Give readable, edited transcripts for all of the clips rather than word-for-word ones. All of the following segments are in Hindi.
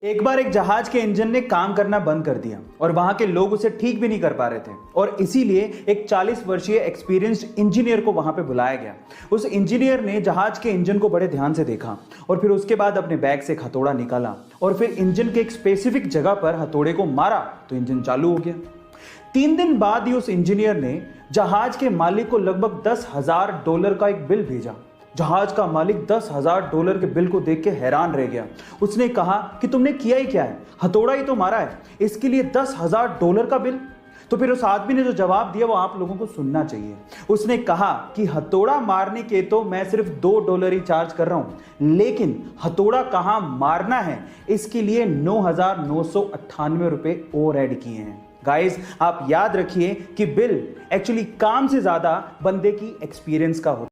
एक बार एक जहाज के इंजन ने काम करना बंद कर दिया और वहां के लोग उसे ठीक भी नहीं कर पा रहे थे और इसीलिए एक 40 वर्षीय एक्सपीरियंस्ड इंजीनियर को वहां पे बुलाया गया। उस इंजीनियर ने जहाज के इंजन को बड़े ध्यान से देखा और फिर उसके बाद अपने बैग से एक हथौड़ा निकाला और फिर इंजन के एक स्पेसिफिक जगह पर हथौड़े को मारा तो इंजन चालू हो गया। 3 दिन बाद ही उस इंजीनियर ने जहाज के मालिक को लगभग $10,000 का एक बिल भेजा। जहाज का मालिक $10,000 के बिल को देख के हैरान रह गया। उसने कहा कि तुमने किया ही क्या है, हथौड़ा ही तो मारा है, इसके लिए $10,000 का बिल। तो फिर उस आदमी ने जो जवाब दिया वो आप लोगों को सुनना चाहिए। उसने कहा कि हथौड़ा मारने के तो मैं सिर्फ $2 ही चार्ज कर रहा हूं, लेकिन हथौड़ा कहां मारना है इसके लिए $9,998 और ऐड किए हैं। गाइस, आप याद रखिए कि बिल एक्चुअली काम से ज्यादा बंदे की एक्सपीरियंस का होता है।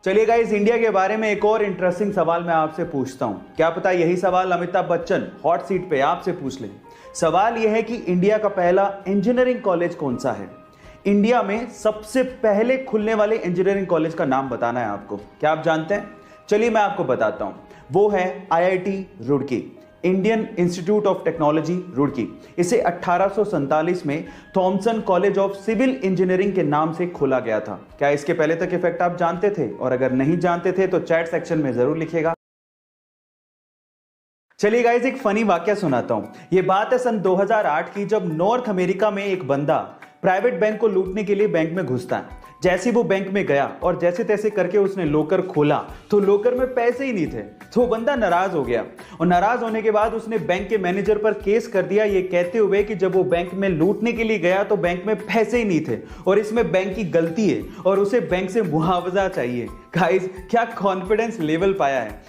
चलिए गाइस, इंडिया के बारे में एक और इंटरेस्टिंग सवाल मैं आपसे पूछता हूं। क्या पता यही सवाल अमिताभ बच्चन हॉट सीट पे आपसे पूछ ले। सवाल यह है कि इंडिया का पहला इंजीनियरिंग कॉलेज कौन सा है। इंडिया में सबसे पहले खुलने वाले इंजीनियरिंग कॉलेज का नाम बताना है आपको। क्या आप जानते हैं? चलिए मैं आपको बताता हूं। वो है IIT Roorkee, Indian Institute of Technology Roorkee. इसे 1847 में Thomason College of Civil Engineering के नाम से खोला गया था। क्या इसके पहले तक के फैक्ट आप जानते थे? और अगर नहीं जानते थे तो चैट सेक्शन में जरूर लिखिएगा। चलिए गाइस, एक फनी वाकया सुनाता हूं। यह बात है सन 2008 की, जब नॉर्थ अमेरिका में एक बंदा प्राइवेट बैंक को लूटने के लिए बैंक में घुसता है। जैसे वो बैंक में गया और जैसे तैसे करके उसने लॉकर खोला तो लॉकर में पैसे ही नहीं थे। तो वो बंदा नाराज हो गया और नाराज होने के बाद उसने बैंक के मैनेजर पर केस कर दिया, ये कहते हुए कि जब वो बैंक में लूटने के लिए गया तो बैंक में पैसे ही नहीं थे और इसमें बैंक की गलती है और उसे बैंक से मुआवजा चाहिए। गाइस, क्या कॉन्फिडेंस लेवल पाया है।